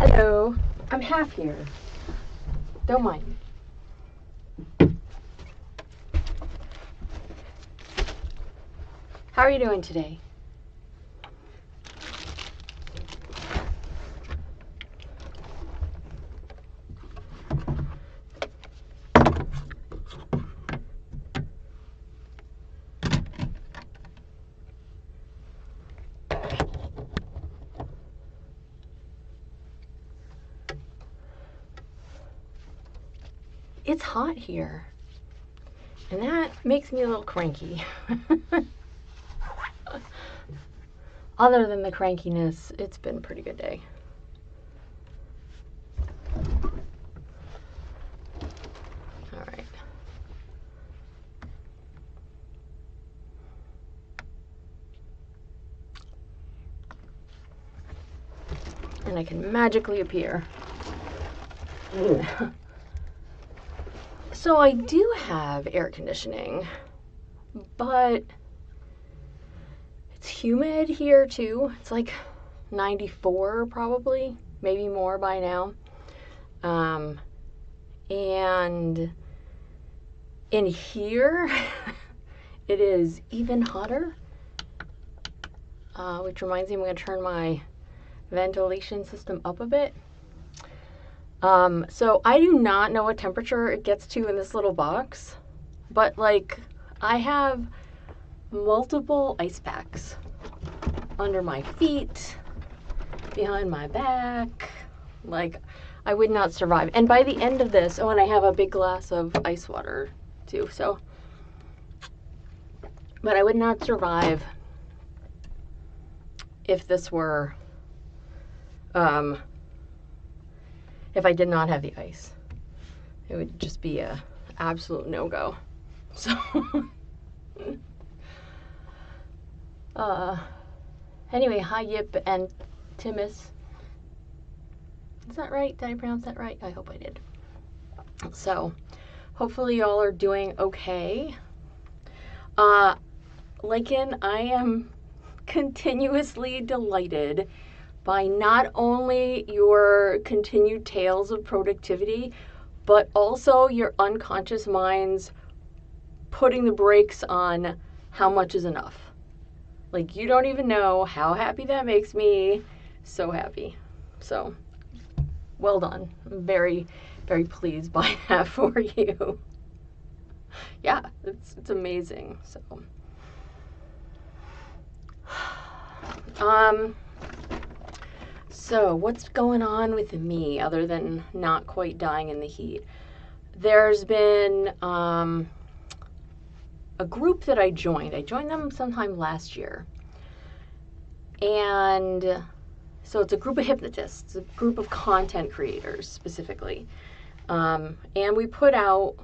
Hello, I'm half here. Don't mind me. How are you doing today? It's hot here, and that makes me a little cranky. Other than the crankiness, it's been a pretty good day. All right. And I can magically appear. So I do have air conditioning, but it's humid here too. It's like 94 probably, maybe more by now. And in here, it is even hotter, which reminds me I'm going to turn my ventilation system up a bit. So I do not know what temperature it gets to in this little box, but like I have multiple ice packs under my feet, behind my back. Like I would not survive. And by the end of this, oh, and I have a big glass of ice water too. So, but I would not survive if this were, if I did not have the ice. It would just be a absolute no-go. So, anyway, hi Yip and Timus. Is that right? Did I pronounce that right? I hope I did. So, hopefully y'all are doing okay. Lycan, I am continuously delighted by not only your continued tales of productivity, but also your unconscious mind's putting the brakes on how much is enough. Like, you don't even know how happy that makes me. So happy. So, well done. I'm very, very pleased by that for you. Yeah, it's amazing. So what's going on with me other than not quite dying in the heat? There's been a group that I joined. I joined them sometime last year. And so it's a group of hypnotists, a group of content creators specifically. And we put out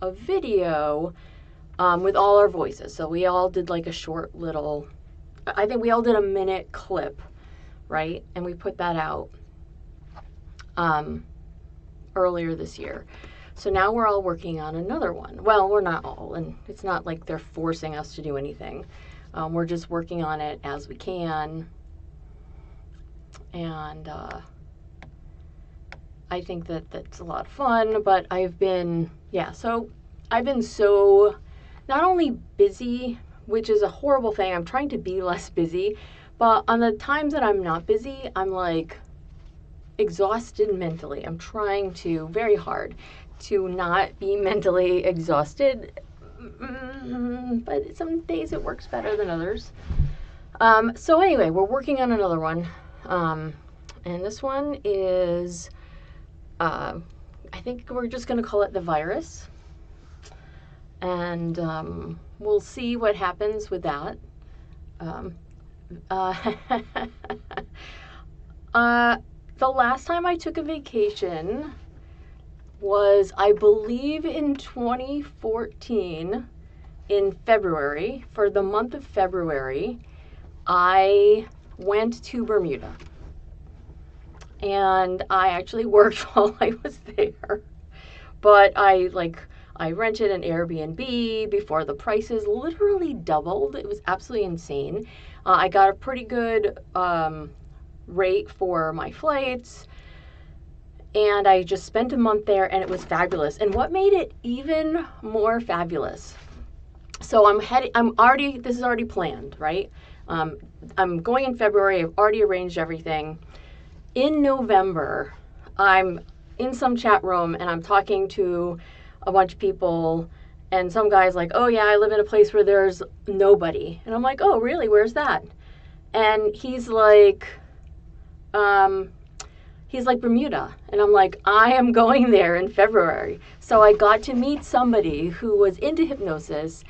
a video with all our voices. So we all did like a short little, I think we all did a minute clip, right? And we put that out earlier this year. So now we're all working on another one. Well, we're not all, and it's not like they're forcing us to do anything. We're just working on it as we can. And I think that that's a lot of fun, but I've been so not only busy, which is a horrible thing. I'm trying to be less busy, but on the times that I'm not busy, I'm like exhausted mentally. I'm trying to very hard to not be mentally exhausted, but some days it works better than others. So anyway, we're working on another one, and this one is, I think we're just going to call it The Virus, and we'll see what happens with that. The last time I took a vacation was, I believe, in 2014, in February. For the month of February, I went to Bermuda. And I actually worked while I was there. But I rented an Airbnb before the prices literally doubled. It was absolutely insane. I got a pretty good rate for my flights. And I just spent a month there, and it was fabulous. And what made it even more fabulous? So this is already planned, right? I'm going in February. I've already arranged everything. In November, I'm in some chat room and I'm talking to a bunch of people, and some guy's like, oh yeah, I live in a place where there's nobody. And I'm like, oh really, where's that? And he's like Bermuda. And I'm like, I am going there in February. So I got to meet somebody who was into hypnosis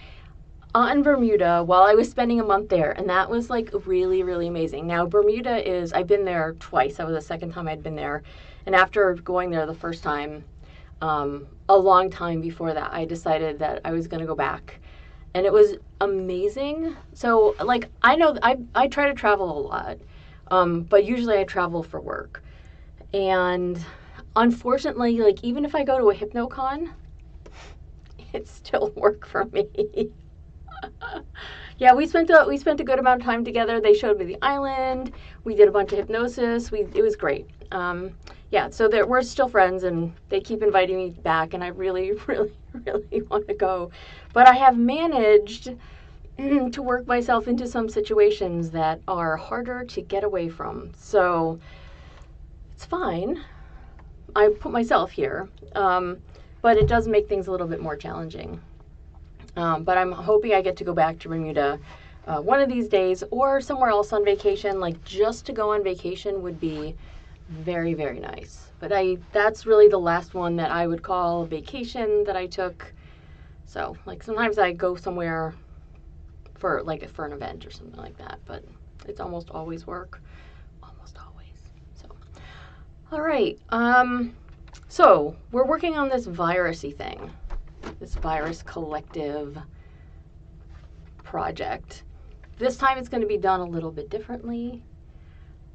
on Bermuda while I was spending a month there, and that was like really, really amazing. Now Bermuda I've been there twice. That was the second time I'd been there, and after going there the first time, a long time before that, I decided that I was going to go back, and it was amazing. So like I know I try to travel a lot, but usually I travel for work, and unfortunately, like even if I go to a hypnocon, it still work for me. Yeah, we spent a good amount of time together. They showed me the island. We did a bunch of hypnosis. It was great. Yeah, so we're still friends, and they keep inviting me back, and I really, really, really want to go. But I have managed to work myself into some situations that are harder to get away from. So it's fine. I put myself here, but it does make things a little bit more challenging. But I'm hoping I get to go back to Bermuda one of these days, or somewhere else on vacation. Like just to go on vacation would be very, very nice. But that's really the last one that I would call a vacation that I took. So like sometimes I go somewhere for an event or something like that, but it's almost always work. Almost always. So all right. So we're working on this virusy thing. This virus collective project. This time it's going to be done a little bit differently.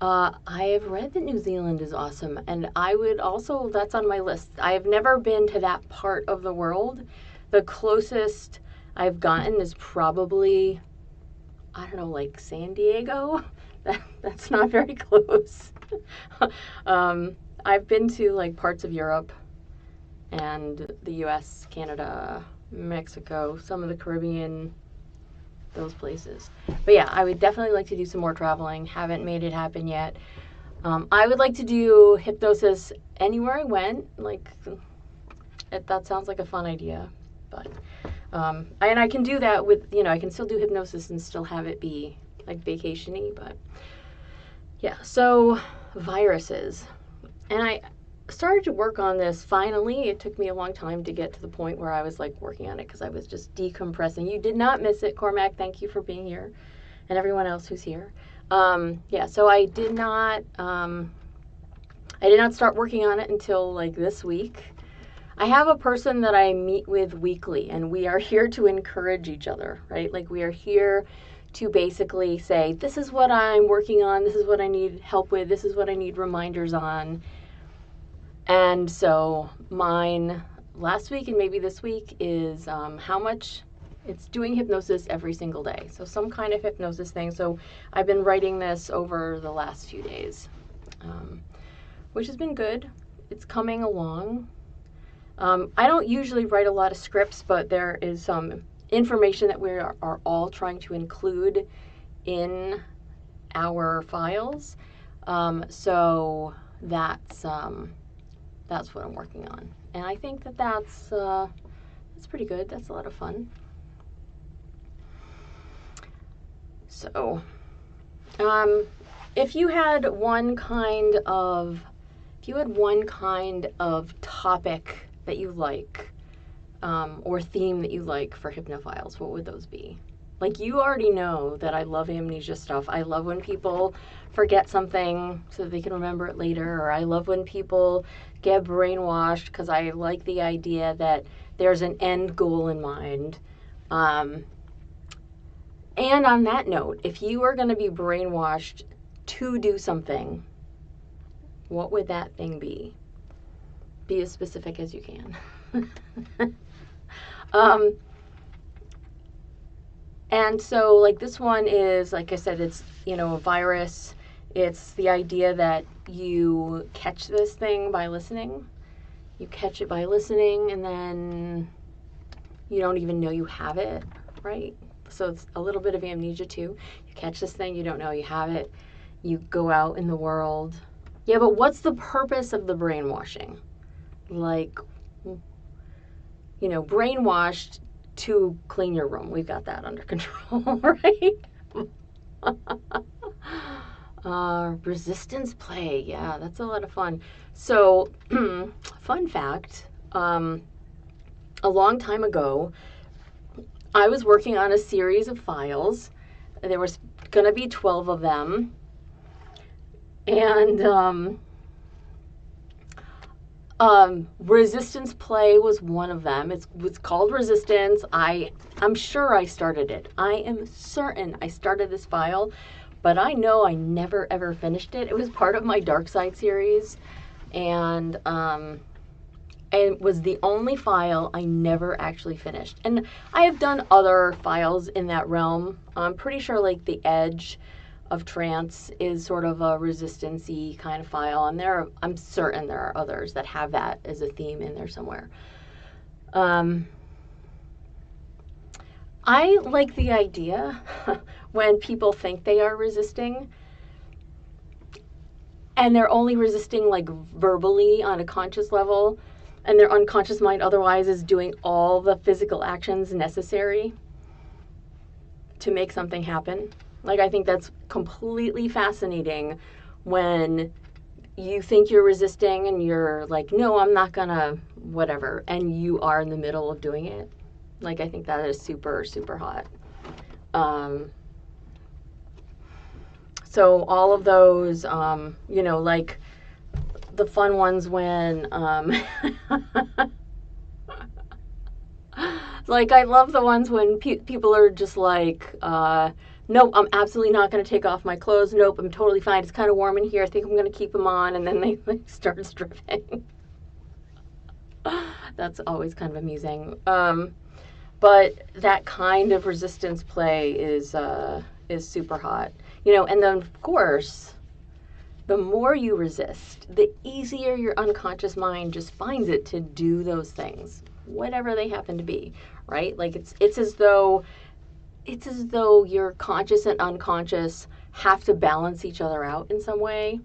I have read that New Zealand is awesome, and I would also, that's on my list. I have never been to that part of the world. The closest I've gotten is probably, I don't know, like San Diego. That's not very close. I've been to like parts of Europe and the US, Canada, Mexico, some of the Caribbean, those places. But yeah, I would definitely like to do some more traveling. Haven't made it happen yet. I would like to do hypnosis anywhere I went. Like, that sounds like a fun idea. But, and I can do that with, I can still do hypnosis and still have it be like vacation-y. But yeah, so viruses. And I started to work on this finally. It took me a long time to get to the point where I was like working on it because I was just decompressing. You did not miss it, Cormac. Thank you for being here, and everyone else who's here. Yeah, so I did not start working on it until like this week. I have a person that I meet with weekly, and we are here to encourage each other, right? Like we are here to basically say, this is what I'm working on, this is what I need help with, this is what I need reminders on. And so mine last week and maybe this week is how much it's doing hypnosis every single day. So some kind of hypnosis thing. So I've been writing this over the last few days, which has been good. It's coming along. I don't usually write a lot of scripts, but there is some information that we are all trying to include in our files. So that's what I'm working on. And I think that's pretty good. That's a lot of fun. So, if you had one kind of topic that you like, or theme that you like for hypnophiles, what would those be? Like, you already know that I love amnesia stuff. I love when people forget something so that they can remember it later, or I love when people get brainwashed because I like the idea that there's an end goal in mind. And on that note, if you are going to be brainwashed to do something, what would that thing be? Be as specific as you can. And so, like, this one is, like I said, it's, a virus, It's the idea that you catch this thing by listening. You catch it by listening, and then you don't even know you have it, right? So it's a little bit of amnesia too. You catch this thing, you don't know you have it. You go out in the world. Yeah, but what's the purpose of the brainwashing? Like, brainwashed to clean your room. We've got that under control, right? Resistance play. Yeah, that's a lot of fun. So, fun fact, a long time ago, I was working on a series of files. There was going to be 12 of them. And resistance play was one of them. It's called Resistance. I'm sure I started it. I am certain I started this file, but I know I never ever finished it. It was part of my Dark Side series, and it was the only file I never actually finished. And I have done other files in that realm. I'm pretty sure like The Edge of Trance is sort of a resistance-y kind of file, and I'm certain there are others that have that as a theme in there somewhere. I like the idea when people think they are resisting, and they're only resisting like verbally on a conscious level, and their unconscious mind otherwise is doing all the physical actions necessary to make something happen. Like, I think that's completely fascinating when you think you're resisting and you're like, no, I'm not gonna, whatever, and you are in the middle of doing it. Like, I think that is super, super hot. So all of those, like the fun ones when, like, I love the ones when people are just like, nope, I'm absolutely not going to take off my clothes. Nope, I'm totally fine. It's kind of warm in here. I think I'm going to keep them on. And then they start stripping. That's always kind of amusing. But that kind of resistance play is super hot. And then, of course, the more you resist, the easier your unconscious mind just finds it to do those things, whatever they happen to be, right? Like, it's as though your conscious and unconscious have to balance each other out in some way,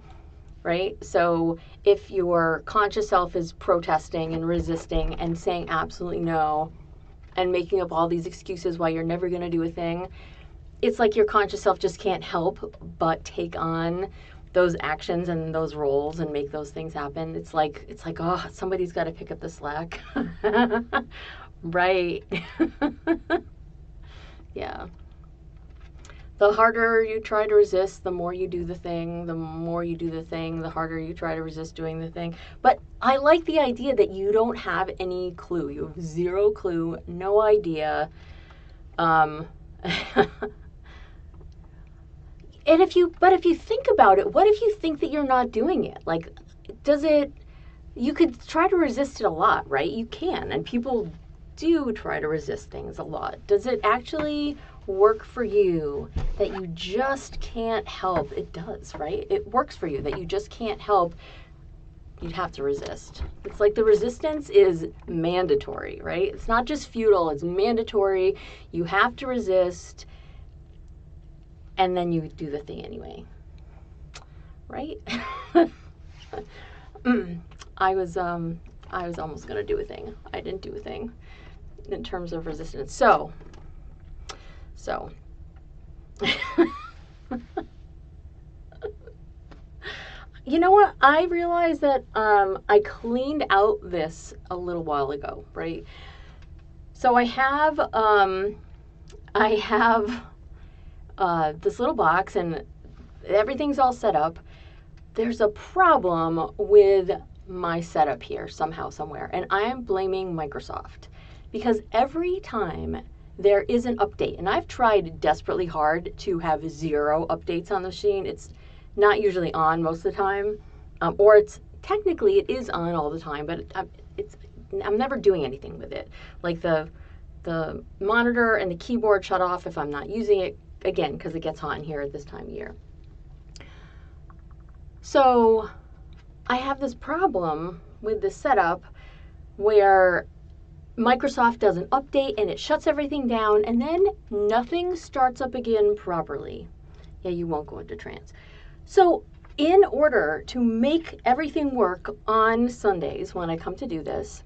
right? So if your conscious self is protesting and resisting and saying absolutely no and making up all these excuses why you're never going to do a thing, it's like your conscious self just can't help but take on those actions and those roles and make those things happen. It's like, oh, somebody's got to pick up the slack. Right. Yeah. The harder you try to resist, the more you do the thing. The more you do the thing, the harder you try to resist doing the thing. But I like the idea that you don't have any clue. You have zero clue, no idea. And if you think about it, what if you think that you're not doing it? Like, you could try to resist it a lot, right? You can, and people do try to resist things a lot. Does it actually work for you that you just can't help? It does, right? It works for you that you just can't help. You'd have to resist. It's like the resistance is mandatory, right? It's not just futile, it's mandatory. You have to resist, and then you do the thing anyway, right? I was almost gonna do a thing. I didn't do a thing in terms of resistance. So you know what? I realized that I cleaned out this a little while ago, right? So I have this little box, and everything's all set up. There's a problem with my setup here somehow, somewhere, and I am blaming Microsoft, because every time there is an update, and I've tried desperately hard to have 0 updates on the machine. It's not usually on most of the time, or it is on all the time, but I'm never doing anything with it. Like the monitor and the keyboard shut off if I'm not using it, again, because it gets hot in here at this time of year. So I have this problem with this setup where Microsoft does an update and it shuts everything down, and then nothing starts up again properly. Yeah, you won't go into trance. So in order to make everything work on Sundays when I come to do this,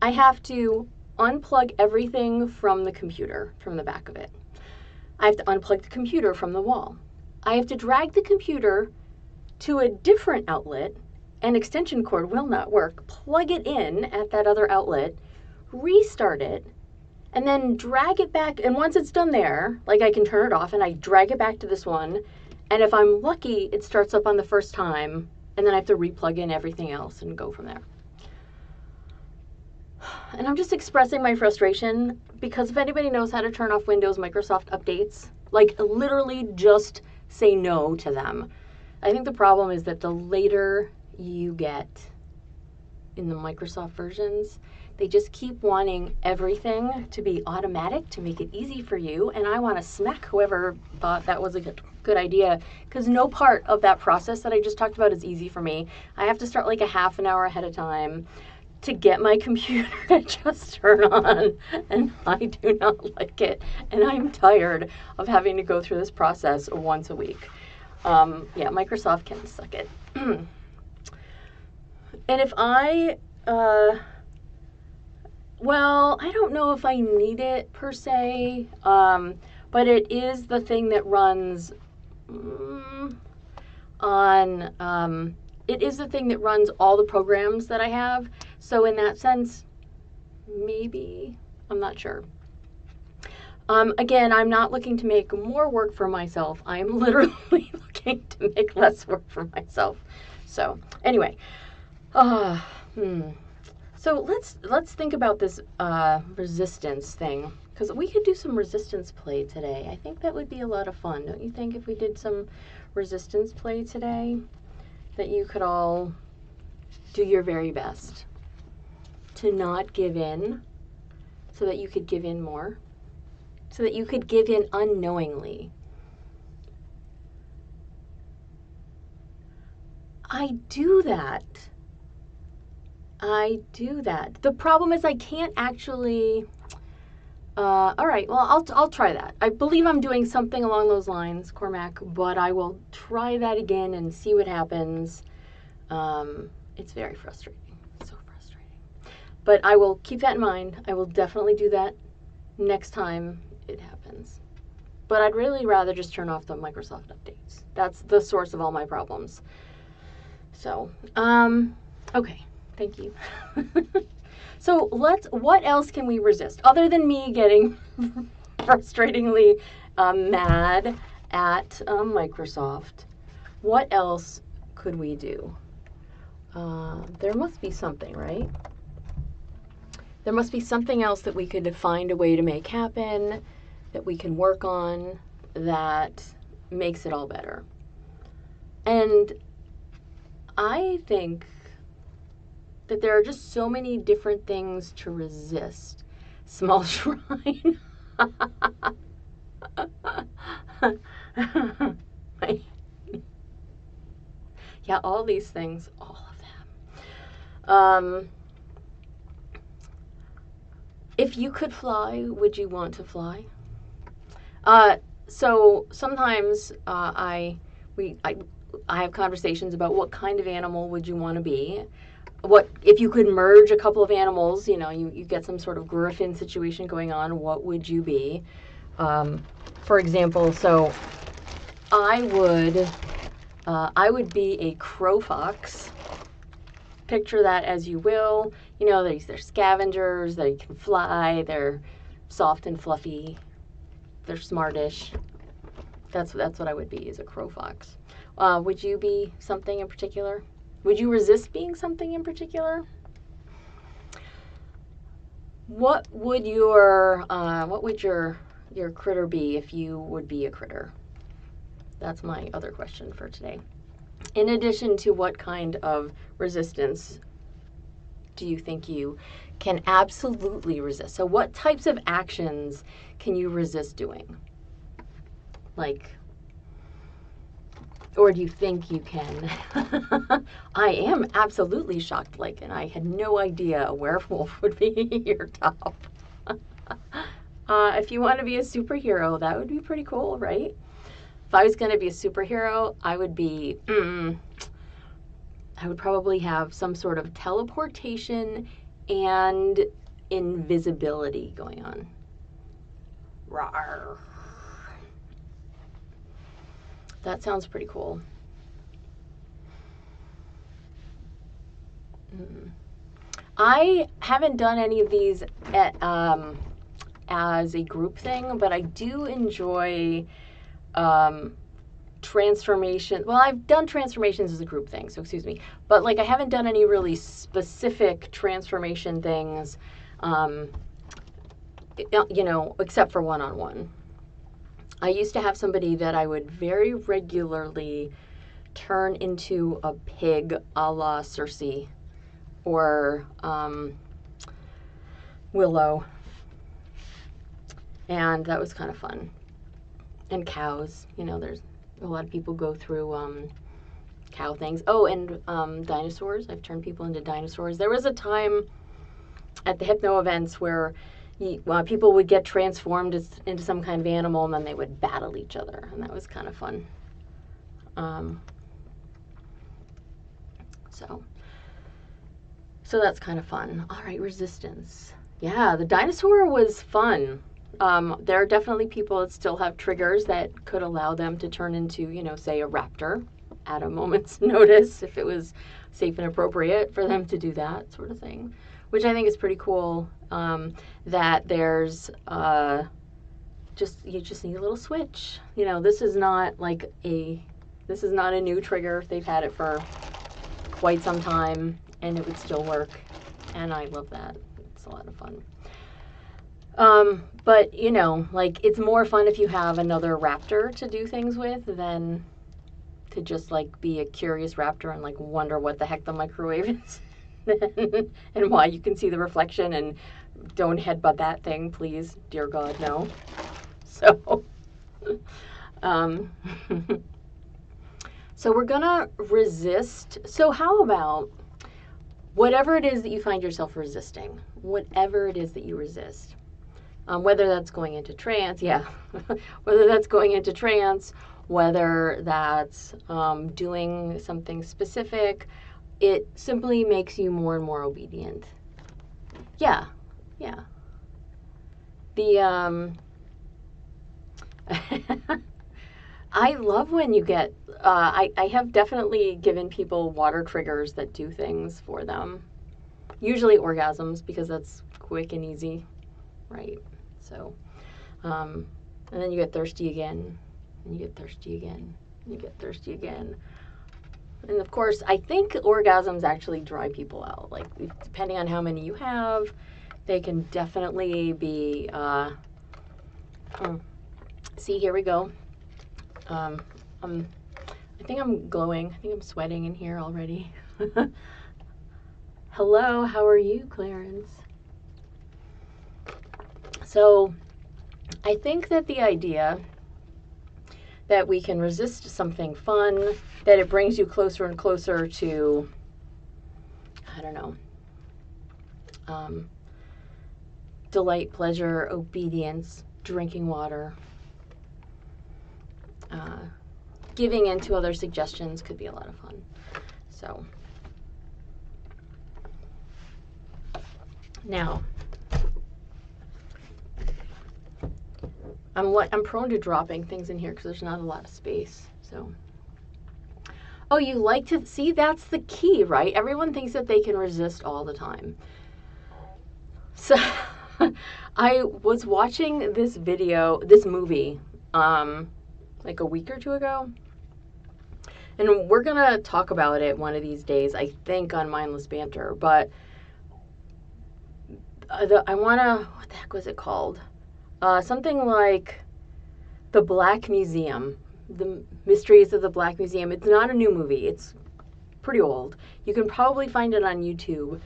I have to unplug everything from the computer, from the back of it. I have to unplug the computer from the wall. I have to drag the computer to a different outlet. An extension cord will not work. Plug it in at that other outlet, restart it, and then drag it back. And once it's done there, like I can turn it off and I drag it back to this one. And if I'm lucky, it starts up on the first time, and then I have to replug in everything else and go from there. And I'm just expressing my frustration because if anybody knows how to turn off Windows Microsoft updates, like literally just say no to them. I think the problem is that the later you get in the Microsoft versions, they just keep wanting everything to be automatic to make it easy for you. And I want to smack whoever thought that was a good idea, because no part of that process that I just talked about is easy for me. I have to start like a half an hour ahead of time to get my computer to just turn on, and I do not like it. And I'm tired of having to go through this process once a week. Yeah, Microsoft can suck it. And if I, well, I don't know if I need it per se, but it is the thing that runs it is the thing that runs all the programs that I have. So in that sense, maybe, I'm not sure. Again, I'm not looking to make more work for myself. I'm literally looking to make less work for myself. So anyway, so let's think about this resistance thing, because we could do some resistance play today. I think that would be a lot of fun, don't you think? If we did some resistance play today, that you could all do your very best to not give in, so that you could give in more, so that you could give in unknowingly. I do that. The problem is I can't actually, all right, well, I'll try that. I believe I'm doing something along those lines, Cormac, but I will try that again and see what happens. It's very frustrating, so frustrating. But I will keep that in mind. I will definitely do that next time it happens. But I'd really rather just turn off the Microsoft updates. That's the source of all my problems. So, okay, thank you. So what else can we resist? Other than me getting frustratingly mad at Microsoft, what else could we do? There must be something, right? There must be something else that we could find a way to make happen, that we can work on, that makes it all better. And I think that there are just so many different things to resist. Small shrine. Yeah, all these things, all of them. If you could fly, would you want to fly? So sometimes I have conversations about what kind of animal would you want to be. What if you could merge a couple of animals, you know, you get some sort of Griffin situation going on, what would you be? For example, so I would be a crow fox. Picture that as you will. You know, they're scavengers, they can fly, they're soft and fluffy, they're smartish. That's what I would be, is a crow fox. Would you be something in particular? Would you resist being something in particular? What would your critter be if you would be a critter? That's my other question for today. In addition to what kind of resistance do you think you can absolutely resist? So what types of actions can you resist doing? Like, Or do you think you can? I am absolutely shocked, like, and I had no idea a werewolf would be your top. If you want to be a superhero, that would be pretty cool, right? If I was going to be a superhero, I would be, I would probably have some sort of teleportation and invisibility going on. Rawr. That sounds pretty cool. I haven't done any of these as a group thing, but I do enjoy transformation. Well, I've done transformations as a group thing, so excuse me. But like I haven't done any really specific transformation things, you know, except for one-on-one. I used to have somebody that I would very regularly turn into a pig a la Circe or Willow. And that was kind of fun. And cows, you know, there's a lot of people go through cow things. Oh, and dinosaurs. I've turned people into dinosaurs. There was a time at the hypno events where people would get transformed into some kind of animal and then they would battle each other, and that was kind of fun. So that's kind of fun. All right, resistance. Yeah, the dinosaur was fun. There are definitely people that still have triggers that could allow them to turn into, you know, say a raptor at a moment's notice if it was safe and appropriate for them to do that sort of thing, which I think is pretty cool. That there's you just need a little switch. You know, this is not a new trigger. They've had it for quite some time and it would still work, and I love that. It's a lot of fun. But you know, like, it's more fun if you have another raptor to do things with than to just like be a curious raptor and like wonder what the heck the microwave is and why you can see the reflection, and don't headbutt that thing, please, dear God, no. So so we're gonna resist. So how about whatever it is that you find yourself resisting, whatever it is that you resist, whether that's going into trance, whether that's going into trance, whether that's doing something specific, it simply makes you more and more obedient. Yeah. I love when you get, I have definitely given people water triggers that do things for them. Usually orgasms, because that's quick and easy, right? So, and then you get thirsty again, and you get thirsty again, and you get thirsty again. And of course, I think orgasms actually dry people out. Like, depending on how many you have, they can definitely be, see, here we go. I think I'm glowing. I think I'm sweating in here already. Hello, how are you, Clarence? So, I think that the idea that we can resist something fun, that it brings you closer and closer to, I don't know, delight, pleasure, obedience, drinking water, giving in to other suggestions could be a lot of fun. So, now, I'm prone to dropping things in here because there's not a lot of space. So, oh, you like to see, that's the key, right? Everyone thinks that they can resist all the time. So, I was watching this movie, like a week or two ago. And we're going to talk about it one of these days, I think, on Mindless Banter. But I want to, what the heck was it called? Something like The Black Museum. The Mysteries of the Black Museum. It's not a new movie. It's pretty old. You can probably find it on YouTube.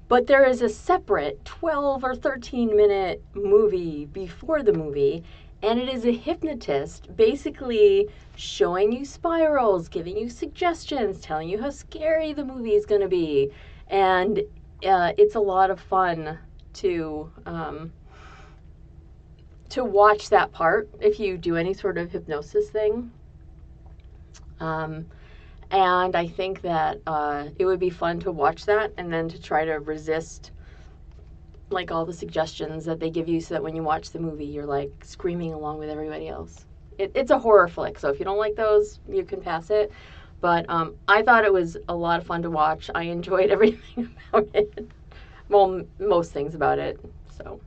But there is a separate 12 or 13 minute movie before the movie. And it is a hypnotist basically showing you spirals, giving you suggestions, telling you how scary the movie is going to be. And it's a lot of fun to watch that part if you do any sort of hypnosis thing. And I think that it would be fun to watch that and then to try to resist like all the suggestions that they give you so that when you watch the movie, you're like screaming along with everybody else. It's a horror flick, so if you don't like those, you can pass it. But I thought it was a lot of fun to watch. I enjoyed everything about it. Well, most things about it. So,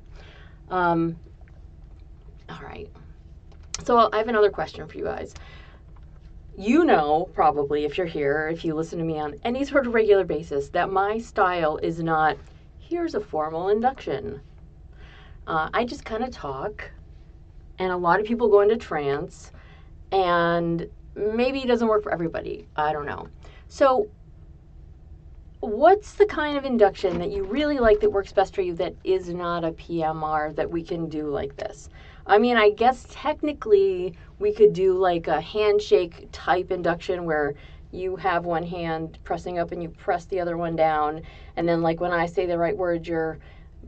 all right. So I have another question for you guys. You know, probably, if you're here, if you listen to me on any sort of regular basis, that my style is not, here's a formal induction. I just kind of talk, and a lot of people go into trance, and maybe it doesn't work for everybody. I don't know. So what's the kind of induction that you really like that works best for you that is not a PMR that we can do like this? I mean, I guess technically we could do like a handshake type induction where you have one hand pressing up and you press the other one down. And then like when I say the right word, your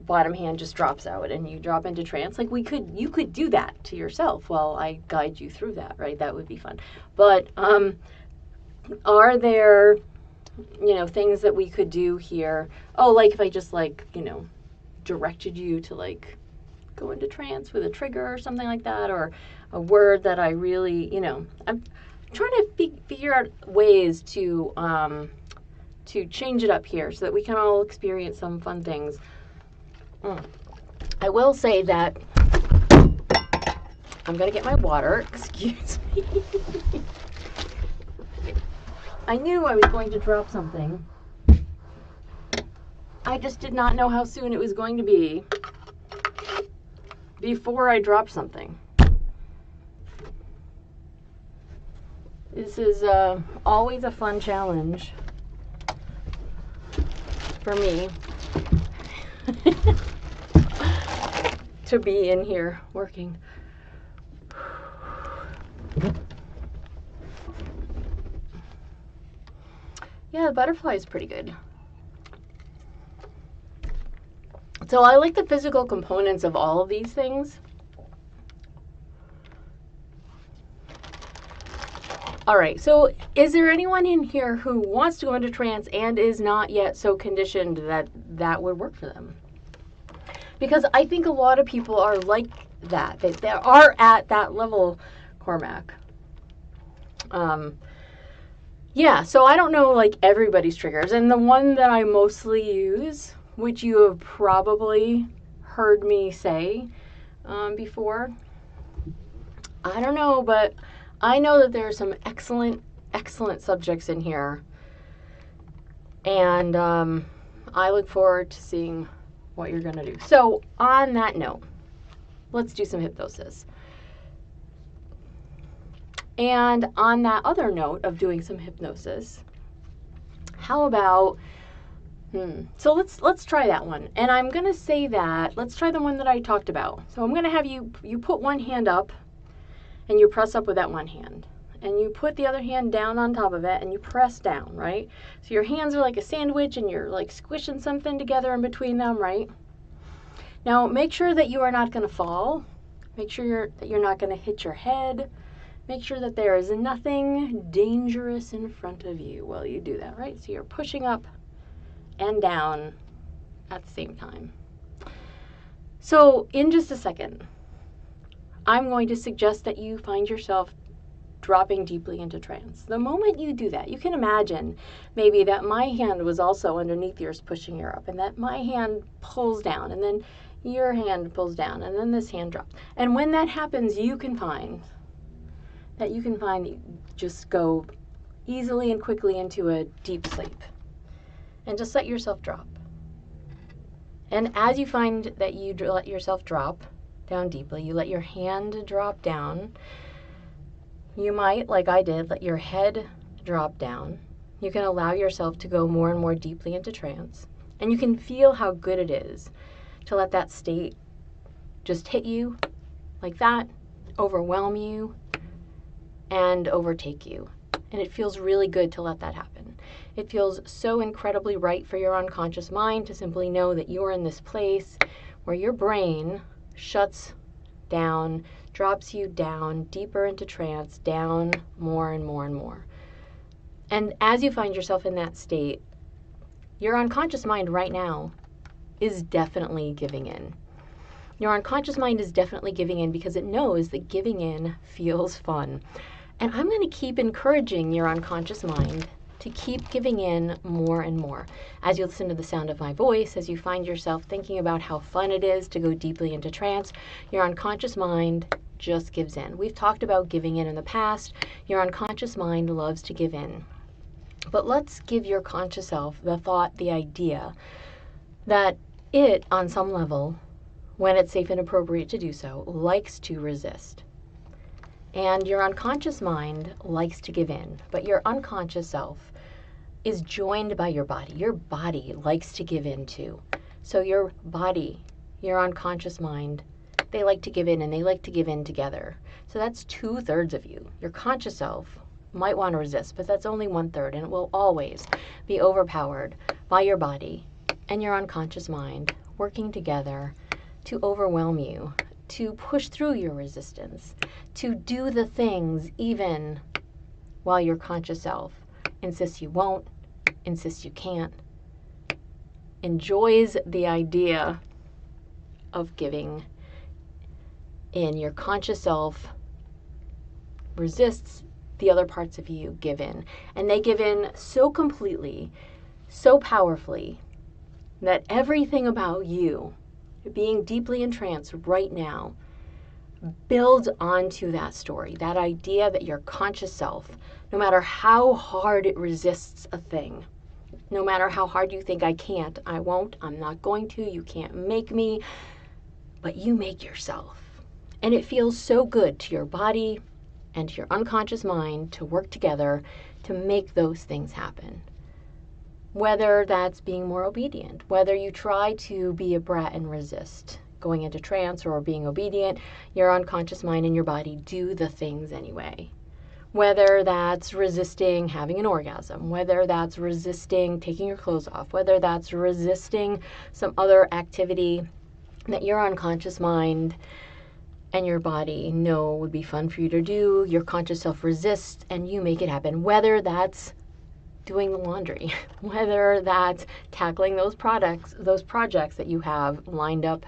bottom hand just drops out and you drop into trance. Like you could do that to yourself while I guide you through that, right? That would be fun. But are there, things that we could do here? Oh, like if I just directed you to like go into trance with a trigger or something like that, or a word that I really, I'm trying to figure out ways to change it up here so that we can all experience some fun things. I will say that I'm going to get my water. Excuse me. I knew I was going to drop something. I just did not know how soon it was going to be before I dropped something. This is always a fun challenge for me to be in here working. Yeah, the butterfly is pretty good. So I like the physical components of all of these things. All right, so is there anyone in here who wants to go into trance and is not yet so conditioned that that would work for them? Because I think a lot of people are like that. They are at that level, Cormac. Yeah, so I don't know like everybody's triggers. And the one that I mostly use, which you have probably heard me say before, I don't know, but I know that there are some excellent subjects in here. And I look forward to seeing what you're going to do. So on that note, let's do some hypnosis. And on that other note of doing some hypnosis, how about, so let's try that one. And I'm going to say that, let's try the one that I talked about. So I'm going to have you put one hand up and you press up with that one hand. And you put the other hand down on top of it and you press down, right? So your hands are like a sandwich and you're like squishing something together in between them, right? Now make sure that you are not going to fall. Make sure that you're not going to hit your head. Make sure that there is nothing dangerous in front of you while you do that, right? So you're pushing up and down at the same time. So in just a second, I'm going to suggest that you find yourself dropping deeply into trance. The moment you do that, you can imagine maybe that my hand was also underneath yours pushing you up, and that my hand pulls down, and then your hand pulls down, and then this hand drops. And when that happens, you can find that you just go easily and quickly into a deep sleep. And just let yourself drop. And as you find that you let yourself drop down deeply, you let your hand drop down. You might, like I did, let your head drop down. You can allow yourself to go more and more deeply into trance. And you can feel how good it is to let that state just hit you like that, overwhelm you, and overtake you. And it feels really good to let that happen. It feels so incredibly right for your unconscious mind to simply know that you're in this place where your brain shuts down, drops you down, deeper into trance, down more and more and more. And as you find yourself in that state, your unconscious mind right now is definitely giving in. Your unconscious mind is definitely giving in because it knows that giving in feels fun. And I'm going to keep encouraging your unconscious mind to keep giving in more and more. As you listen to the sound of my voice, as you find yourself thinking about how fun it is to go deeply into trance, your unconscious mind just gives in. We've talked about giving in the past. Your unconscious mind loves to give in. But let's give your conscious self the thought, the idea, that it, on some level, when it's safe and appropriate to do so, likes to resist. And your unconscious mind likes to give in, but your unconscious self is joined by your body. Your body likes to give in too. So your body, your unconscious mind, they like to give in, and they like to give in together. So that's 2/3 of you. Your conscious self might want to resist, but that's only 1/3, and it will always be overpowered by your body and your unconscious mind working together to overwhelm you, to push through your resistance, to do the things even while your conscious self insists you won't, insists you can't, enjoys the idea of giving in. Your conscious self resists, the other parts of you give in. And they give in so completely, so powerfully, that everything about you, being deeply entranced right now, builds onto that story, that idea that your conscious self, no matter how hard it resists a thing, no matter how hard you think, I can't, I won't, I'm not going to, you can't make me, but you make yourself. And it feels so good to your body and to your unconscious mind to work together to make those things happen. Whether that's being more obedient, whether you try to be a brat and resist going into trance or being obedient, your unconscious mind and your body do the things anyway. Whether that's resisting having an orgasm, whether that's resisting taking your clothes off, whether that's resisting some other activity that your unconscious mind and your body know would be fun for you to do, your conscious self resists and you make it happen. Whether that's doing the laundry, whether that's tackling those projects that you have lined up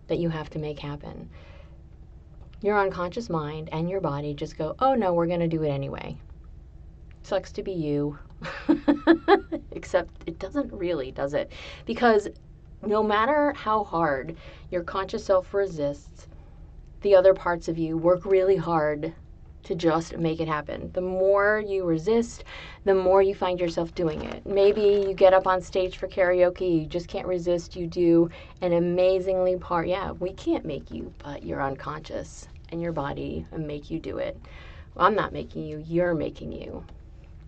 that you have to make happen. Your unconscious mind and your body just go, oh no, we're going to do it anyway. Sucks to be you. Except it doesn't really, does it? Because no matter how hard your conscious self resists, the other parts of you work really hard to just make it happen. The more you resist, the more you find yourself doing it. Maybe you get up on stage for karaoke, you just can't resist, you do an amazingly we can't make you, but you're unconscious and your body and make you do it. Well, I'm not making you, you're making you.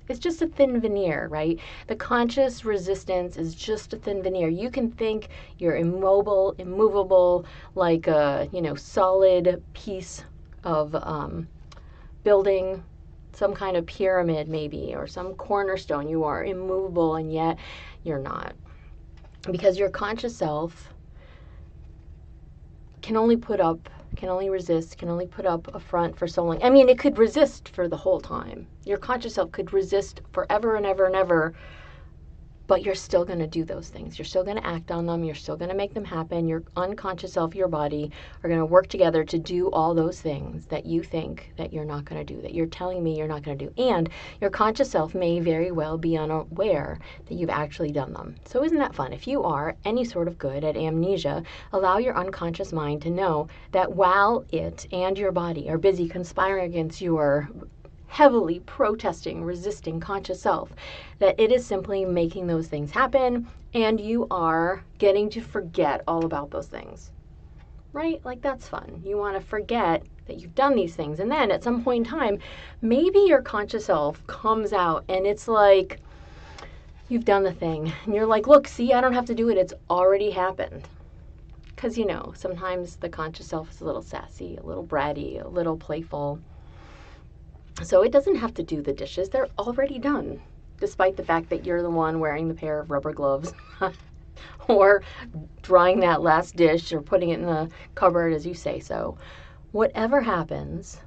It's just a thin veneer, right? The conscious resistance is just a thin veneer. You can think you're immobile, immovable, like a, solid piece of building, some kind of pyramid maybe, or some cornerstone. You are immovable, and yet you're not. Because your conscious self can only resist, can only put up a front for so long. I mean, it could resist for the whole time. Your conscious self could resist forever and ever and ever, but you're still going to do those things. You're still going to act on them. You're still going to make them happen. Your unconscious self, your body are going to work together to do all those things that you think that you're not going to do, that you're telling me you're not going to do. And your conscious self may very well be unaware that you've actually done them. So isn't that fun? If you are any sort of good at amnesia, allow your unconscious mind to know that while it and your body are busy conspiring against your heavily protesting, resisting conscious self, that it is simply making those things happen, and you are getting to forget all about those things. Right? Like, that's fun. You want to forget that you've done these things, and then at some point in time, maybe your conscious self comes out, and it's like, you've done the thing, and you're like, look, see, I don't have to do it. It's already happened. because, you know, sometimes the conscious self is a little sassy, a little bratty, a little playful. So it doesn't have to do the dishes. They're already done, despite the fact that you're the one wearing the pair of rubber gloves or drying that last dish or putting it in the cupboard as you say so. Whatever happens,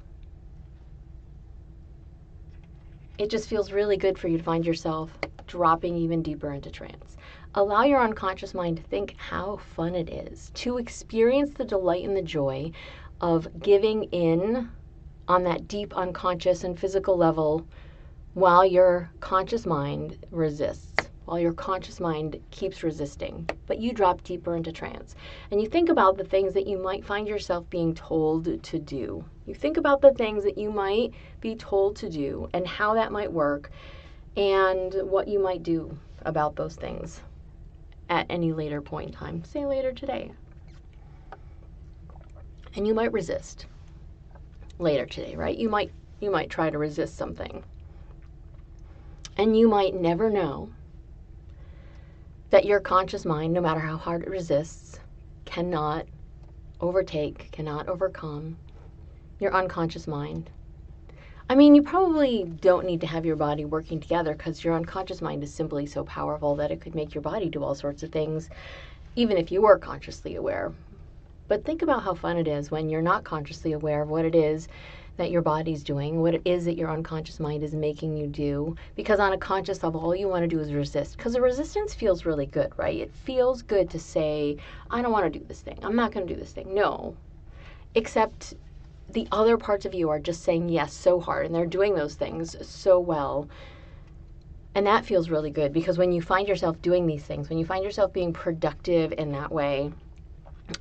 it just feels really good for you to find yourself dropping even deeper into trance. Allow your unconscious mind to think how fun it is to experience the delight and the joy of giving in on that deep unconscious and physical level while your conscious mind resists, while your conscious mind keeps resisting, but you drop deeper into trance. And you think about the things that you might find yourself being told to do. You think about the things that you might be told to do and how that might work and what you might do about those things at any later point in time, say later today. And you might resist later today, right? You might try to resist something. And you might never know that your conscious mind, no matter how hard it resists, cannot overtake, cannot overcome your unconscious mind. I mean, you probably don't need to have your body working together because your unconscious mind is simply so powerful that it could make your body do all sorts of things, even if you were consciously aware. But think about how fun it is when you're not consciously aware of what it is that your body's doing, what it is that your unconscious mind is making you do. Because on a conscious level, all you want to do is resist. Because the resistance feels really good, right? It feels good to say, I don't want to do this thing. I'm not going to do this thing. No. Except the other parts of you are just saying yes so hard, and they're doing those things so well. And that feels really good, because when you find yourself doing these things, when you find yourself being productive in that way,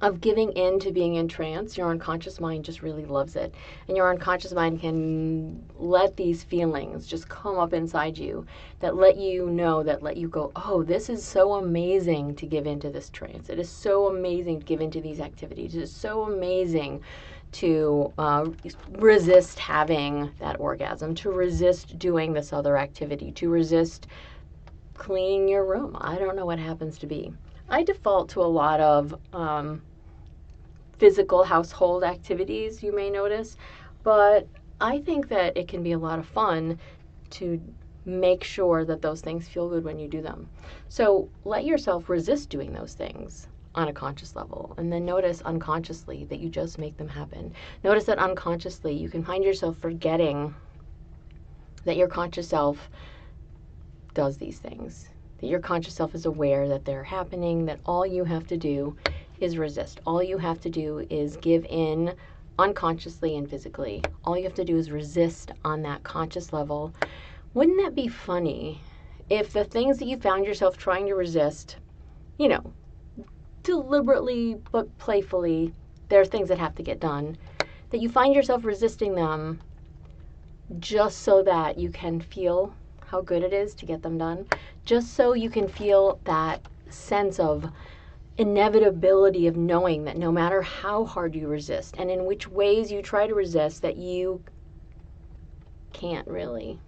of giving in to being in trance, your unconscious mind just really loves it. And your unconscious mind can let these feelings just come up inside you that let you know, that let you go, oh, this is so amazing to give into this trance. It is so amazing to give into these activities. It is so amazing to resist having that orgasm, to resist doing this other activity, to resist cleaning your room. I don't know what happens to be. I default to a lot of physical household activities, you may notice, but I think that it can be a lot of fun to make sure that those things feel good when you do them. So let yourself resist doing those things on a conscious level, and then notice unconsciously that you just make them happen. Notice that unconsciously you can find yourself forgetting that your conscious self does these things. That your conscious self is aware that they're happening, that all you have to do is resist. All you have to do is give in unconsciously and physically. All you have to do is resist on that conscious level. Wouldn't that be funny if the things that you found yourself trying to resist, you know, deliberately but playfully, there are things that have to get done, that you find yourself resisting them just so that you can feel how good it is to get them done, just so you can feel that sense of inevitability of knowing that no matter how hard you resist and in which ways you try to resist, that you can't really.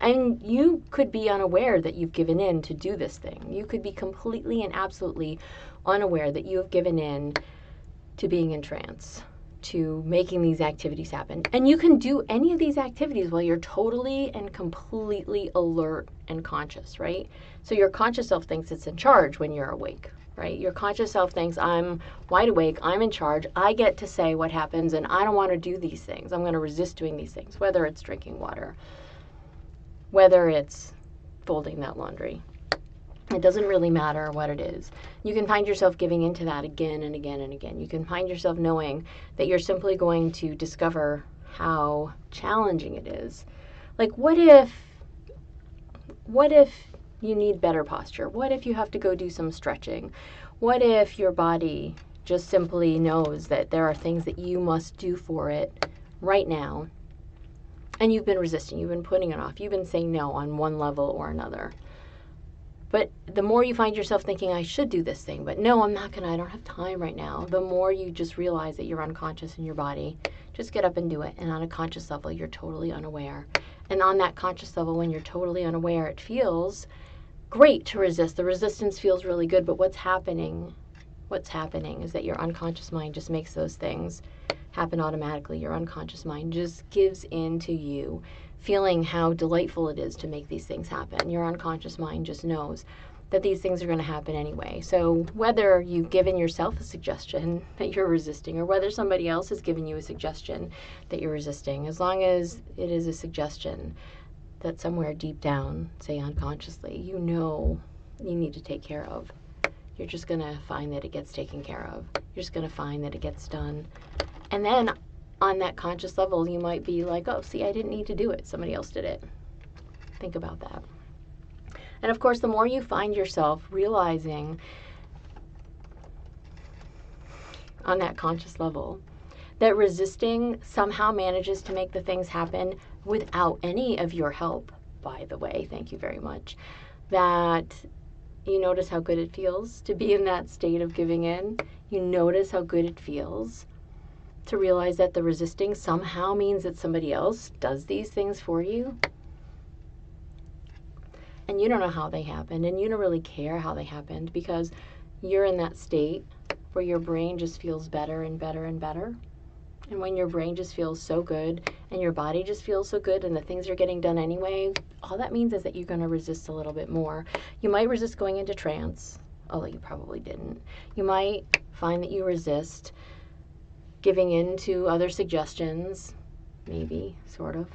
And you could be unaware that you've given in to do this thing. You could be completely and absolutely unaware that you have given in to being in trance, to making these activities happen. And you can do any of these activities while you're totally and completely alert and conscious, right? So your conscious self thinks it's in charge when you're awake, right? Your conscious self thinks, I'm wide awake, I'm in charge, I get to say what happens, and I don't want to do these things. I'm going to resist doing these things, whether it's drinking water, whether it's folding that laundry. It doesn't really matter what it is. You can find yourself giving into that again and again and again. You can find yourself knowing that you're simply going to discover how challenging it is. Like, what if you need better posture? What if you have to go do some stretching? What if your body just simply knows that there are things that you must do for it right now, and you've been resisting, you've been putting it off, you've been saying no on one level or another? But the more you find yourself thinking, I should do this thing, but no, I'm not gonna, I don't have time right now, the more you just realize that you're unconscious in your body. Just get up and do it. And on a conscious level, you're totally unaware. And on that conscious level, when you're totally unaware, it feels great to resist. The resistance feels really good, but what's happening what's happening is that your unconscious mind just makes those things happen automatically. Your unconscious mind just gives in to you feeling how delightful it is to make these things happen. Your unconscious mind just knows that these things are going to happen anyway. So whether you've given yourself a suggestion that you're resisting, or whether somebody else has given you a suggestion that you're resisting, as long as it is a suggestion that somewhere deep down, say unconsciously, you know you need to take care of, you're just going to find that it gets taken care of. You're just going to find that it gets done. And then on that conscious level, you might be like, oh, see, I didn't need to do it. Somebody else did it. Think about that. And of course, the more you find yourself realizing on that conscious level that resisting somehow manages to make the things happen without any of your help, by the way, thank you very much, that you notice how good it feels to be in that state of giving in. You notice how good it feels to realize that the resisting somehow means that somebody else does these things for you. And you don't know how they happened, and you don't really care how they happened, because you're in that state where your brain just feels better and better and better. And when your brain just feels so good and your body just feels so good and the things are getting done anyway, all that means is that you're going to resist a little bit more. You might resist going into trance, although you probably didn't. You might find that you resist giving in to other suggestions, maybe, sort of.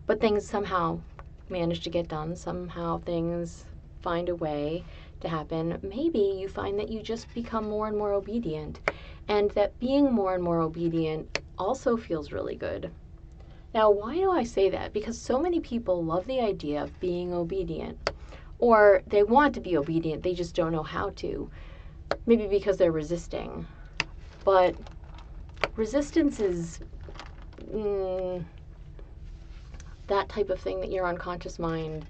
But things somehow manage to get done. Somehow things find a way to happen. Maybe you find that you just become more and more obedient, and that being more and more obedient also feels really good. Now, why do I say that? Because so many people love the idea of being obedient, or they want to be obedient, they just don't know how to. Maybe because they're resisting. But resistance is that type of thing that your unconscious mind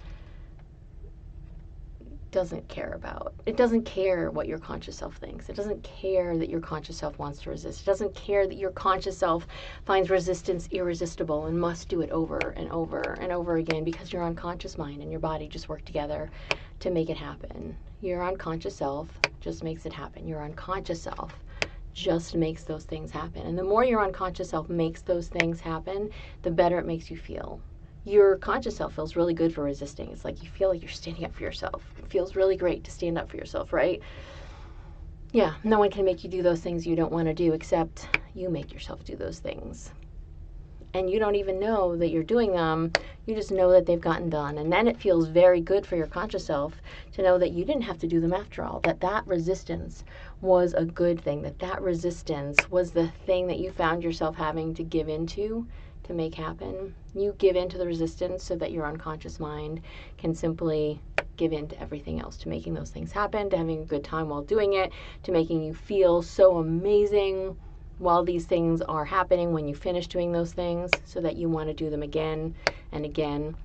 doesn't care about. It doesn't care what your conscious self thinks. It doesn't care that your conscious self wants to resist. It doesn't care that your conscious self finds resistance irresistible and must do it over and over and over again, because your unconscious mind and your body just work together to make it happen. Your unconscious self just makes it happen. Your unconscious self just makes those things happen. And the more your unconscious self makes those things happen, the better it makes you feel. Your conscious self feels really good for resisting. It's like you feel like you're standing up for yourself. It feels really great to stand up for yourself, right? Yeah, no one can make you do those things you don't want to do, except you make yourself do those things. And you don't even know that you're doing them. You just know that they've gotten done. And then it feels very good for your conscious self to know that you didn't have to do them after all, that that resistance was a good thing, that that resistance was the thing that you found yourself having to give into to make happen. You give in to the resistance so that your unconscious mind can simply give in to everything else, to making those things happen, to having a good time while doing it, to making you feel so amazing while these things are happening when you finish doing those things, so that you want to do them again and again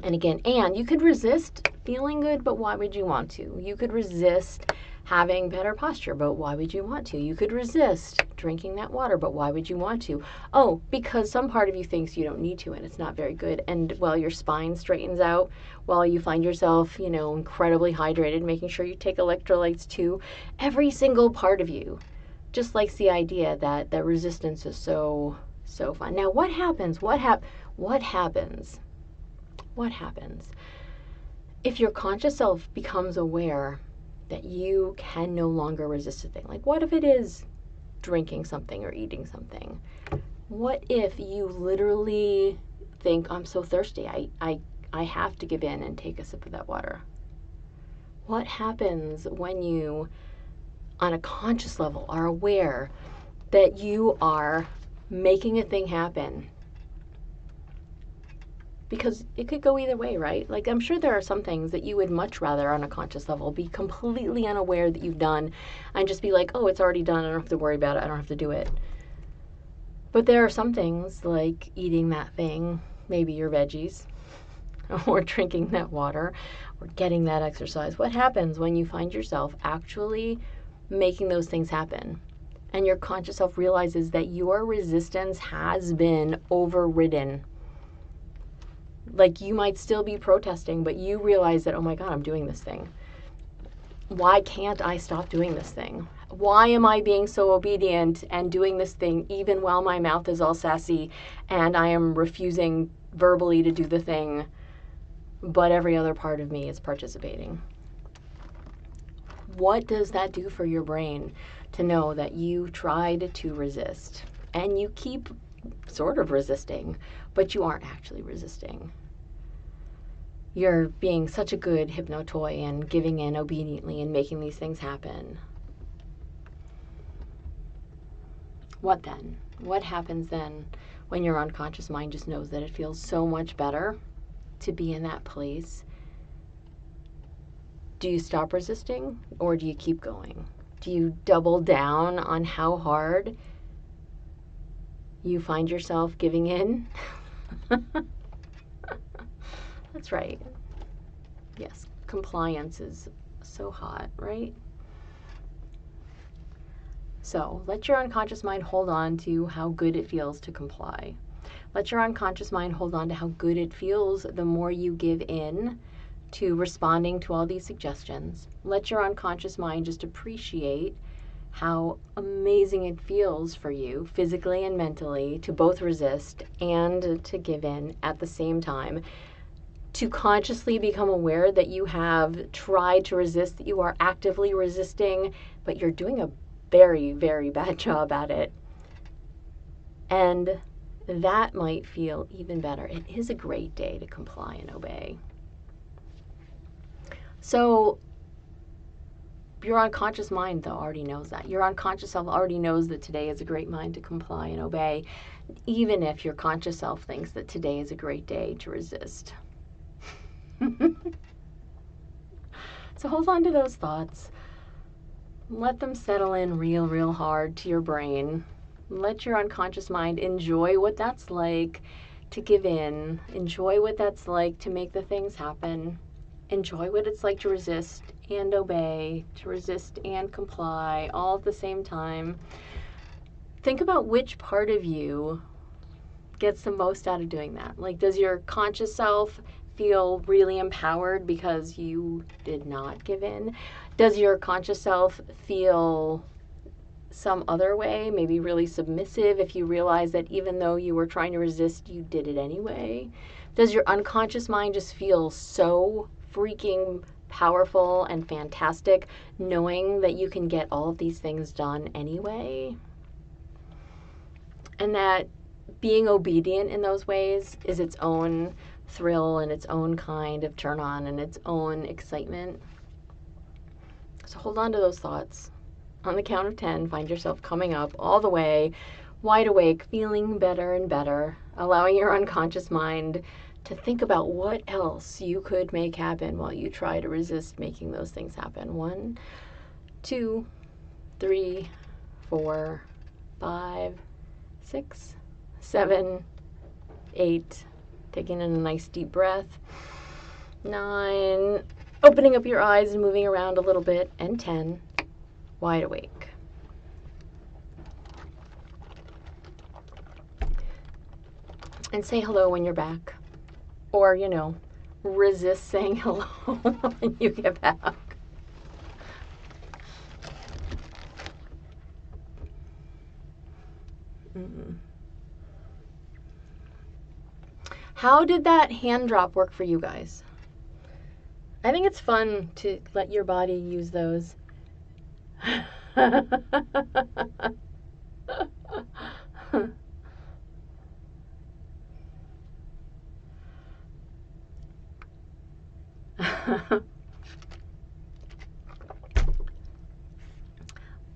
and again. And you could resist feeling good, but why would you want to? You could resist having better posture, but why would you want to? You could resist drinking that water, but why would you want to? Oh, because some part of you thinks you don't need to, and it's not very good. And while your spine straightens out, while you find yourself, incredibly hydrated, making sure you take electrolytes too, every single part of you just likes the idea that resistance is so fun. Now, what happens? What happens if your conscious self becomes aware that you can no longer resist a thing? Like, what if it is drinking something or eating something? What if you literally think, I'm so thirsty, I have to give in and take a sip of that water? What happens when you, on a conscious level, are aware that you are making a thing happen? Because it could go either way, right? Like, I'm sure there are some things that you would much rather, on a conscious level, be completely unaware that you've done and just be like, oh, it's already done, I don't have to worry about it, I don't have to do it. But there are some things, like eating that thing, maybe your veggies, or drinking that water, or getting that exercise. What happens when you find yourself actually making those things happen, and your conscious self realizes that your resistance has been overridden? Like, you might still be protesting, but you realize that, oh my God, I'm doing this thing. Why can't I stop doing this thing? Why am I being so obedient and doing this thing even while my mouth is all sassy and I am refusing verbally to do the thing, but every other part of me is participating? What does that do for your brain to know that you tried to resist and you keep sort of resisting, but you aren't actually resisting? You're being such a good hypnotoy and giving in obediently and making these things happen. What then? What happens then when your unconscious mind just knows that it feels so much better to be in that place? Do you stop resisting or do you keep going? Do you double down on how hard you find yourself giving in? That's right. Yes, compliance is so hot, right? So let your unconscious mind hold on to how good it feels to comply. Let your unconscious mind hold on to how good it feels the more you give in to responding to all these suggestions. Let your unconscious mind just appreciate how amazing it feels for you physically and mentally to both resist and to give in at the same time. To consciously become aware that you have tried to resist, that you are actively resisting, but you're doing a very, very bad job at it. And that might feel even better. It is a great day to comply and obey. So your unconscious mind, though, already knows that. Your unconscious self already knows that today is a great mind to comply and obey, even if your conscious self thinks that today is a great day to resist. So hold on to those thoughts. Let them settle in real hard to your brain. Let your unconscious mind enjoy what that's like to give in. Enjoy what that's like to make the things happen. Enjoy what it's like to resist and obey, to resist and comply, all at the same time. Think about which part of you gets the most out of doing that. Like, does your conscious self feel really empowered because you did not give in? Does your conscious self feel some other way, maybe really submissive if you realize that even though you were trying to resist, you did it anyway? Does your unconscious mind just feel so freaking powerful and fantastic knowing that you can get all of these things done anyway? And that being obedient in those ways is its own thrill and its own kind of turn on and its own excitement. So hold on to those thoughts. On the count of 10, find yourself coming up all the way, wide awake, feeling better and better, allowing your unconscious mind to think about what else you could make happen while you try to resist making those things happen. 1, 2, 3, 4, 5, 6, 7, 8. Taking in a nice deep breath. 9. Opening up your eyes and moving around a little bit. And 10. Wide awake. And say hello when you're back. Or, resist saying hello when you get back. How did that hand drop work for you guys? I think it's fun to let your body use those.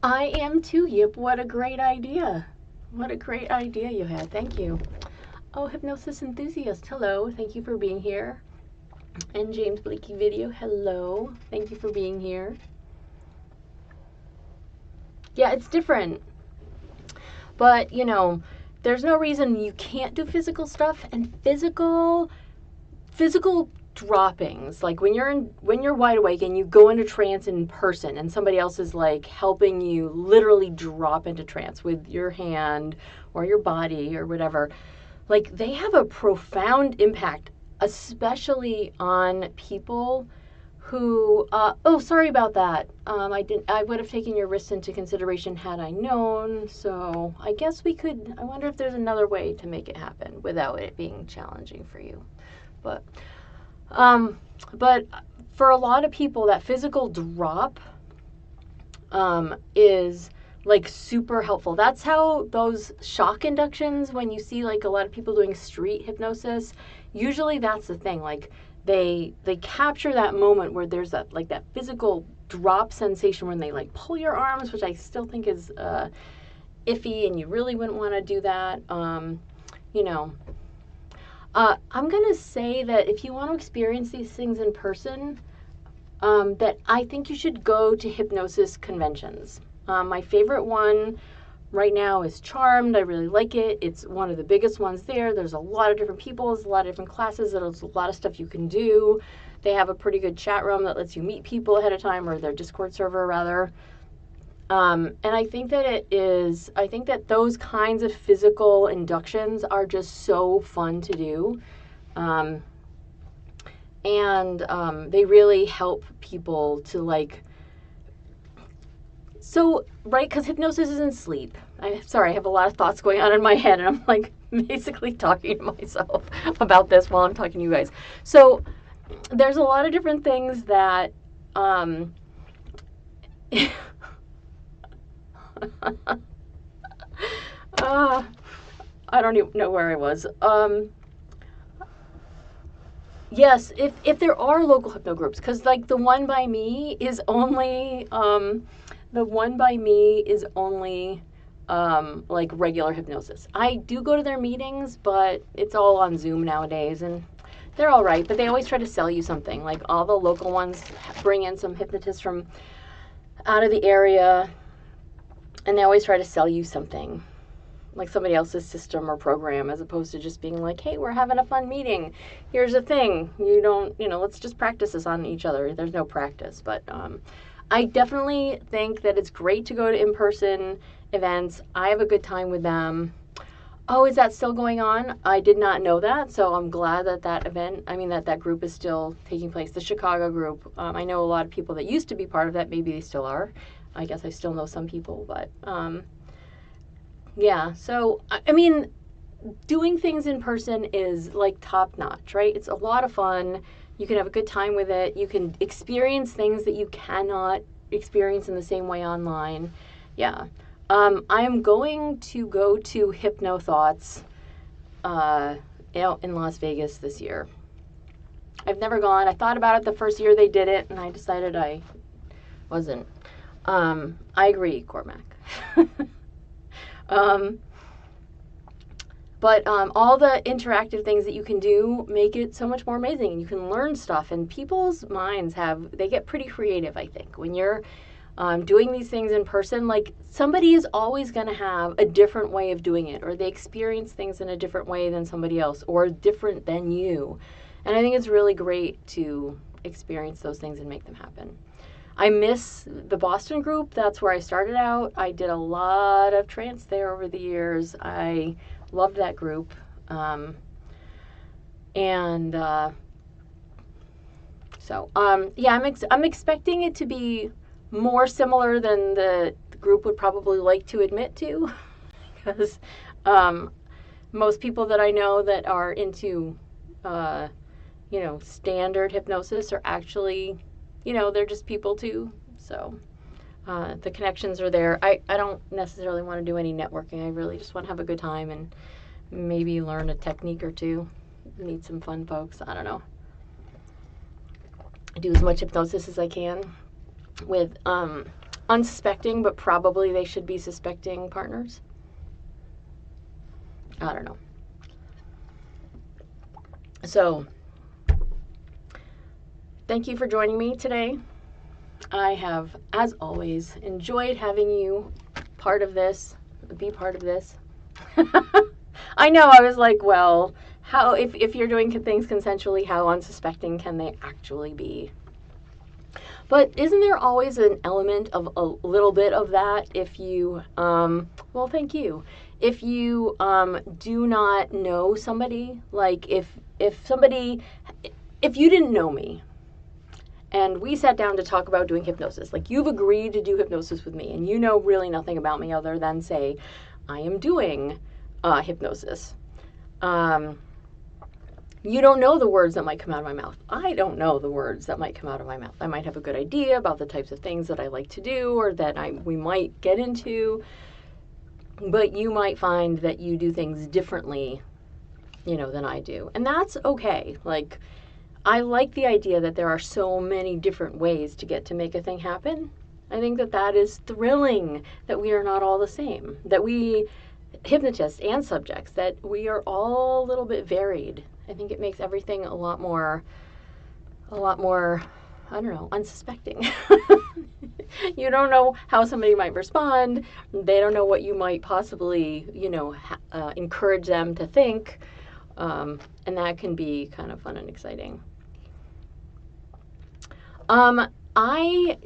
I am too, Yip. What a great idea. What a great idea you had. Thank you. Oh, Hypnosis Enthusiast, hello. Thank you for being here. And James Blakey Video, hello. Thank you for being here. Yeah, it's different. But, there's no reason you can't do physical stuff. And physical droppings, like when you're wide awake and you go into trance in person and somebody else is like helping you literally drop into trance with your hand or your body or whatever, like they have a profound impact, especially on people who, oh, sorry about that. I would have taken your risks into consideration had I known. So I guess we could, I wonder if there's another way to make it happen without it being challenging for you. But for a lot of people, that physical drop is like super helpful. That's how those shock inductions, when you see like a lot of people doing street hypnosis, usually that's the thing. Like they capture that moment where there's that like that physical drop sensation when they like pull your arms, which I still think is iffy, and you really wouldn't want to do that. You know, I'm gonna say that if you want to experience these things in person, that I think you should go to hypnosis conventions. My favorite one right now is Charmed. I really like it. It's one of the biggest ones there. There's a lot of different people. There's a lot of different classes. There's a lot of stuff you can do. They have a pretty good chat room that lets you meet people ahead of time, or their Discord server rather. And I think that those kinds of physical inductions are just so fun to do. They really help people to like, so, right, because hypnosis isn't sleep. Sorry, I have a lot of thoughts going on in my head, and I'm like basically talking to myself about this while I'm talking to you guys. So there's a lot of different things that I don't even know where I was. Yes, if there are local hypno groups, because like the one by me is only like regular hypnosis. I do go to their meetings, but it's all on Zoom nowadays, and they're all right, but they always try to sell you something. Like all the local ones bring in some hypnotists from out of the area, and they always try to sell you something, like somebody else's system or program, as opposed to just being like, hey, we're having a fun meeting. Here's a thing. Let's just practice this on each other. There's no practice, but I definitely think that it's great to go to in-person events. I have a good time with them. Oh, is that still going on? I did not know that, so I'm glad that that group is still taking place. The Chicago group, I know a lot of people that used to be part of that. Maybe they still are. I guess I still know some people, but yeah. So, I mean, doing things in person is like top notch, right? It's a lot of fun. You can have a good time with it. You can experience things that you cannot experience in the same way online. Yeah. I am going to go to Hypno Thoughts in Las Vegas this year. I've never gone. I thought about it the first year they did it, and I decided I wasn't. I agree, Cormac. But all the interactive things that you can do make it so much more amazing. You can learn stuff, and people's minds they get pretty creative, I think. When you're doing these things in person, like somebody is always going to have a different way of doing it, or they experience things in a different way than somebody else, or different than you. And I think it's really great to experience those things and make them happen. I miss the Boston group. That's where I started out. I did a lot of trance there over the years. I loved that group. I'm expecting it to be more similar than the group would probably like to admit to, because most people that I know that are into, standard hypnosis are actually, they're just people too. So the connections are there. I don't necessarily want to do any networking. I really just want to have a good time and maybe learn a technique or two, meet some fun folks. I don't know. Do as much hypnosis as I can with unsuspecting, but probably they should be suspecting partners. I don't know. So, thank you for joining me today. I have, as always, enjoyed having you be part of this. I know, I was like, well, how, if you're doing things consensually, how unsuspecting can they actually be? But isn't there always an element of a little bit of that if you, well, thank you. If you do not know somebody, like if you didn't know me and we sat down to talk about doing hypnosis. Like, you've agreed to do hypnosis with me, and you know really nothing about me other than say, I am doing hypnosis. You don't know the words that might come out of my mouth. I don't know the words that might come out of my mouth. I might have a good idea about the types of things that I like to do or that we might get into, but you might find that you do things differently, than I do. And that's okay. Like, I like the idea that there are so many different ways to make a thing happen. I think that is thrilling, that we are not all the same, that we, hypnotists and subjects, that we are all a little bit varied. I think it makes everything a lot more, I don't know, unsuspecting. You don't know how somebody might respond. They don't know what you might possibly, encourage them to think. And that can be kind of fun and exciting. I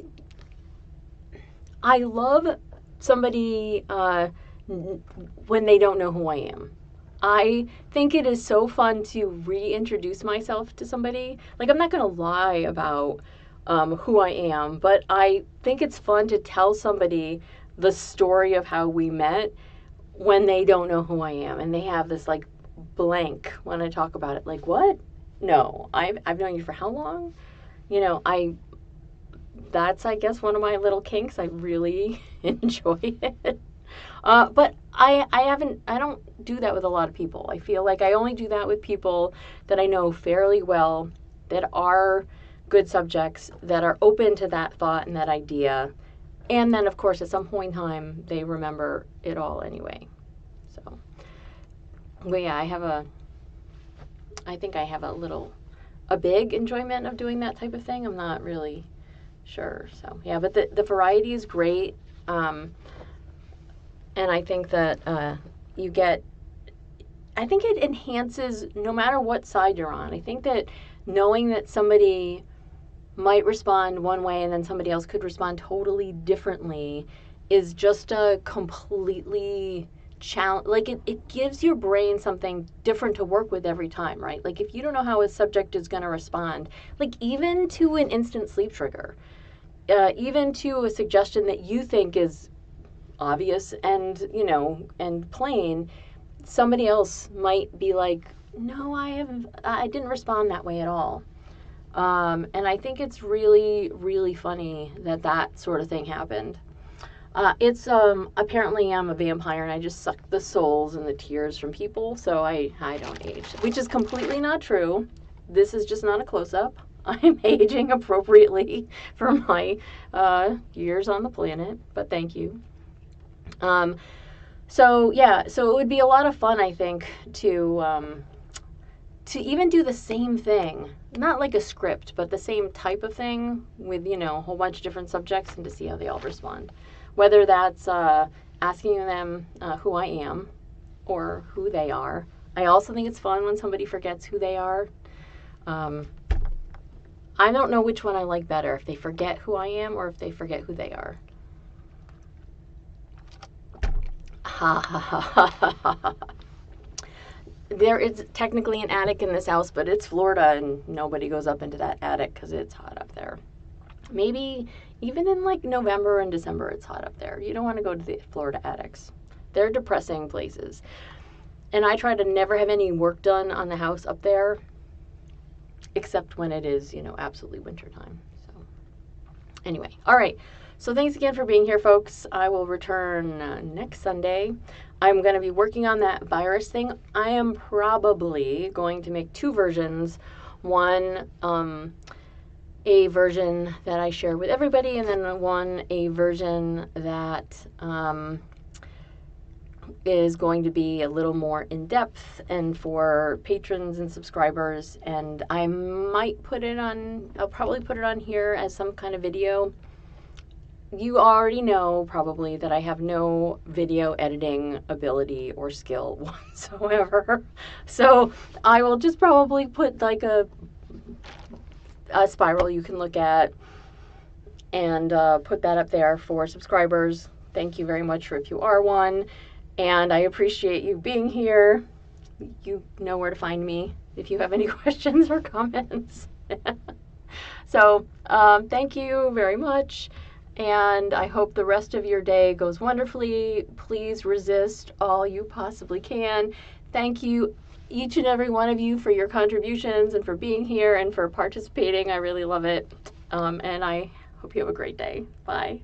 love somebody when they don't know who I am. I think it is so fun to reintroduce myself to somebody. Like, I'm not going to lie about who I am, but I think it's fun to tell somebody the story of how we met when they don't know who I am, and they have this like blank when I talk about it. Like, what? No, I've known you for how long? That's, I guess, one of my little kinks. I really enjoy it. But I don't do that with a lot of people. I feel like I only do that with people that I know fairly well, that are good subjects, that are open to that thought and that idea. And then, of course, at some point in time, they remember it all anyway. So, but yeah, I think I have a big enjoyment of doing that type of thing. I'm not really sure. So, yeah, but the variety is great. And I think that I think it enhances no matter what side you're on. I think that knowing that somebody might respond one way and then somebody else could respond totally differently is just a completely challenge. Like, it gives your brain something different to work with every time, right? Like, if you don't know how a subject is going to respond, like even to an instant sleep trigger, even to a suggestion that you think is obvious and and plain, somebody else might be like, no, I didn't respond that way at all. And I think it's really, really funny that sort of thing happened. It's apparently I'm a vampire and I just suck the souls and the tears from people, so I don't age, which is completely not true. This is just not a close-up. I'm aging appropriately for my years on the planet, but thank you. So it would be a lot of fun, I think, to even do the same thing, not like a script, but the same type of thing with, a whole bunch of different subjects, and to see how they all respond. Whether that's asking them who I am or who they are. I also think it's fun when somebody forgets who they are. I don't know which one I like better, if they forget who I am or if they forget who they are. Ha ha ha ha ha ha. There is technically an attic in this house, but it's Florida and nobody goes up into that attic because it's hot up there. Maybe even in like November and December it's hot up there. You don't want to go to the Florida attics. They're depressing places. And I try to never have any work done on the house up there, except when it is, absolutely wintertime. So anyway, all right. So thanks again for being here, folks. I will return next Sunday. I'm going to be working on that virus thing. I am probably going to make two versions. One, a version that I share with everybody, and then a version that is going to be a little more in-depth and for patrons and subscribers. And I might I'll probably put it on here as some kind of video. You already know probably that I have no video editing ability or skill whatsoever. So I will just probably put like a spiral you can look at and put that up there for subscribers. Thank you very much if you are one. And I appreciate you being here. You know where to find me if you have any questions or comments. So thank you very much. And I hope the rest of your day goes wonderfully. Please resist all you possibly can. Thank you, each and every one of you, for your contributions and for being here and for participating. I really love it. And I hope you have a great day. Bye.